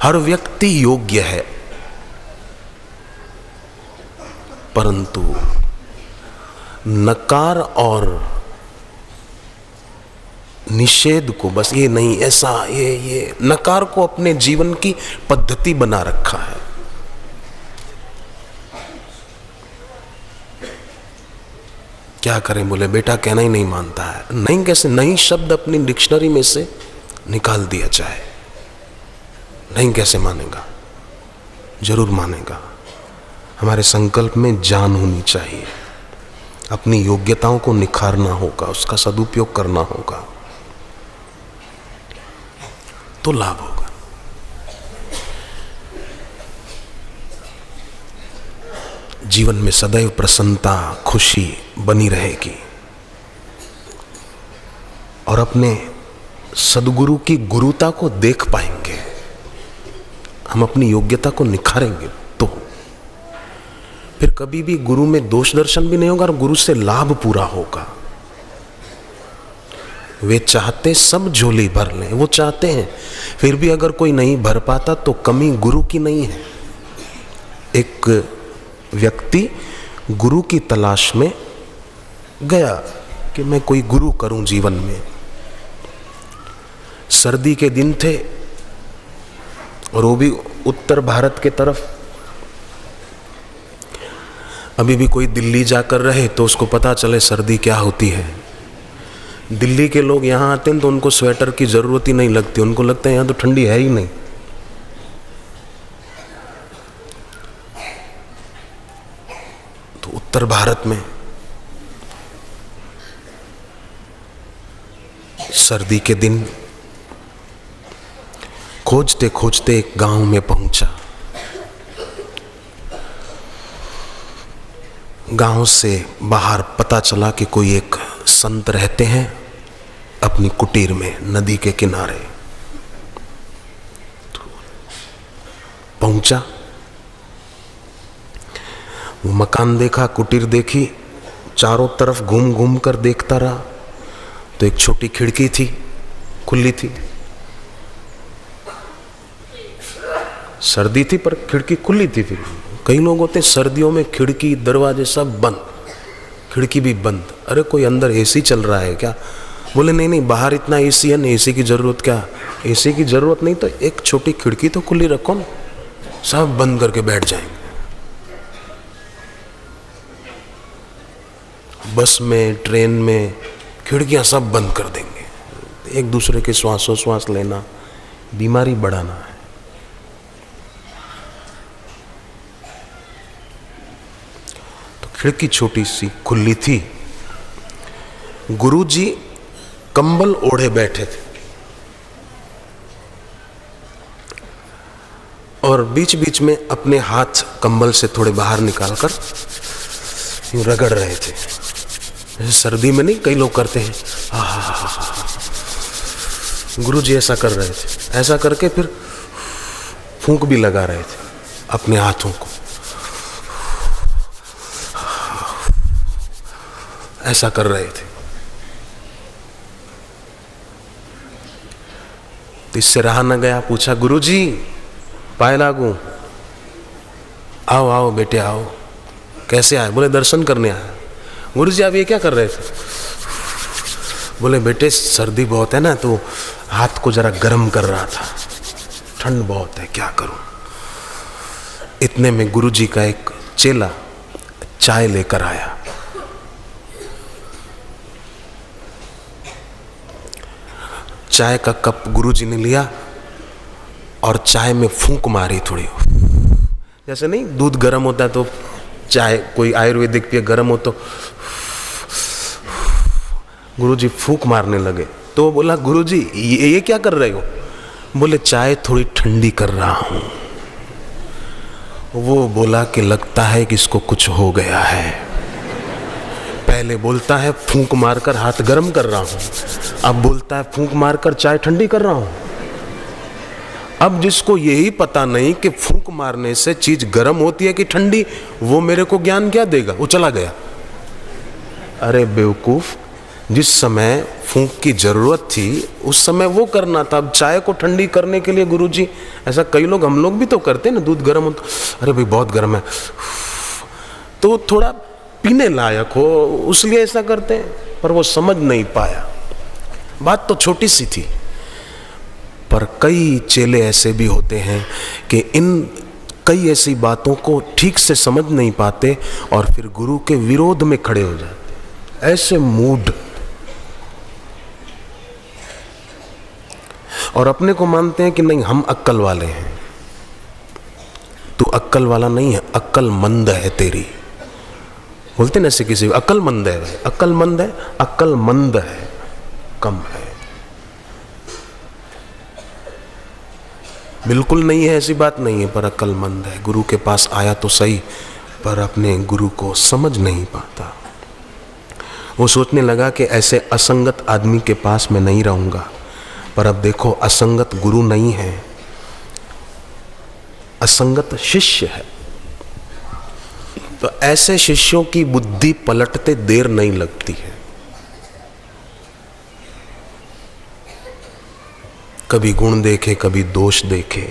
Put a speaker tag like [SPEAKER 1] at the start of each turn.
[SPEAKER 1] हर व्यक्ति योग्य है, परंतु नकार और निषेध को, बस ये नहीं ऐसा, ये नकार को अपने जीवन की पद्धति बना रखा है। क्या करें, बोले बेटा कहना ही नहीं मानता है। नहीं कैसे, नहीं शब्द अपनी डिक्शनरी में से निकाल दिया जाए, नहीं कैसे मानेगा, जरूर मानेगा। हमारे संकल्प में जान होनी चाहिए, अपनी योग्यताओं को निखारना होगा, उसका सदुपयोग करना होगा, तो लाभ होगा। जीवन में सदैव प्रसन्नता, खुशी बनी रहेगी और अपने सद्गुरु की गुरुता को देख पाएंगे। हम अपनी योग्यता को निखारेंगे तो फिर कभी भी गुरु में दोष दर्शन भी नहीं होगा और गुरु से लाभ पूरा होगा। वे चाहते सब झोली भर लें, वो चाहते हैं, फिर भी अगर कोई नहीं भर पाता तो कमी गुरु की नहीं है। एक व्यक्ति गुरु की तलाश में गया कि मैं कोई गुरु करूं जीवन में। सर्दी के दिन थे और वो भी उत्तर भारत के तरफ। अभी भी कोई दिल्ली जाकर रहे तो उसको पता चले सर्दी क्या होती है। दिल्ली के लोग यहाँ आते हैं तो उनको स्वेटर की जरूरत ही नहीं लगती, उनको लगता है यहाँ तो ठंडी है ही नहीं। तो उत्तर भारत में सर्दी के दिन खोजते खोजते एक गांव में पहुंचा। गांव से बाहर पता चला कि कोई एक संत रहते हैं अपनी कुटीर में नदी के किनारे। तो पहुंचा, वो मकान देखा, कुटीर देखी, चारों तरफ घूम घूम कर देखता रहा तो एक छोटी खिड़की थी, खुली थी। सर्दी थी पर खिड़की खुली थी। फिर कई लोग होते सर्दियों में खिड़की दरवाजे सब बंद, खिड़की भी बंद। अरे कोई अंदर एसी चल रहा है क्या? बोले नहीं नहीं, बाहर इतना एसी है ना, एसी की जरूरत क्या? एसी की जरूरत नहीं तो एक छोटी खिड़की तो खुली रखो ना, सब बंद करके बैठ जाएंगे। बस में, ट्रेन में खिड़कियां सब बंद कर देंगे, एक दूसरे के श्वासोश्वास लेना, बीमारी बढ़ाना है। तो खिड़की छोटी सी खुली थी। गुरुजी कंबल ओढ़े बैठे थे और बीच बीच में अपने हाथ कंबल से थोड़े बाहर निकालकर यूं रगड़ रहे थे। जैसे सर्दी में नहीं कई लोग करते हैं, गुरुजी ऐसा कर रहे थे। ऐसा करके फिर फूंक भी लगा रहे थे अपने हाथों को, ऐसा कर रहे थे। तो इससे रहा न गया, पूछा गुरुजी पाए लागू, आओ आओ बेटे आओ। कैसे आए? बोले दर्शन करने आए। गुरुजी आप ये क्या कर रहे थे? बोले बेटे सर्दी बहुत है ना तो हाथ को जरा गर्म कर रहा था, ठंड बहुत है, क्या करूं। इतने में गुरुजी का एक चेला चाय लेकर आया। चाय का कप गुरुजी ने लिया और चाय में फूंक मारी थोड़ी। जैसे नहीं दूध गर्म होता है तो चाय कोई आयुर्वेदिक पिए गर्म हो तो गुरुजी फूंक मारने लगे। तो बोला गुरुजी ये क्या कर रहे हो? बोले चाय थोड़ी ठंडी कर रहा हूं। वो बोला कि लगता है कि इसको कुछ हो गया है। पहले बोलता है फूंक मारकर हाथ गर्म कर रहा हूं, अब बोलता है फूंक मारकर चाय ठंडी कर रहा हूं। अब जिसको यही पता नहीं कि फूंक मारने से चीज गर्म होती है कि ठंडी, वो मेरे को ज्ञान क्या देगा? वो चला गया। अरे बेवकूफ, जिस समय फूंक की जरूरत थी उस समय वो करना था। अब चाय को ठंडी करने के लिए गुरुजी, ऐसा कई लोग, हम लोग भी तो करते हैं ना, दूध गर्म हो तो अरे भाई बहुत गर्म है, तो थोड़ा पीने लायक हो उसलिए ऐसा करते हैं, पर वो समझ नहीं पाया। बात तो छोटी सी थी, पर कई चेले ऐसे भी होते हैं कि इन कई ऐसी बातों को ठीक से समझ नहीं पाते और फिर गुरु के विरोध में खड़े हो जाते। ऐसे मूड, और अपने को मानते हैं कि नहीं हम अक्ल वाले हैं। तू अक्ल वाला नहीं है, अक्ल मंद है तेरी। बोलते ना ऐसे किसी को, अक्ल मंद है, अक्ल मंद है, अक्ल मंद है, कम है। बिल्कुल नहीं है ऐसी बात नहीं है, पर अक्लमंद है। गुरु के पास आया तो सही, पर अपने गुरु को समझ नहीं पाता। वो सोचने लगा कि ऐसे असंगत आदमी के पास मैं नहीं रहूंगा, पर अब देखो असंगत गुरु नहीं है, असंगत शिष्य है। तो ऐसे शिष्यों की बुद्धि पलटते देर नहीं लगती है। कभी गुण देखे, कभी दोष देखे,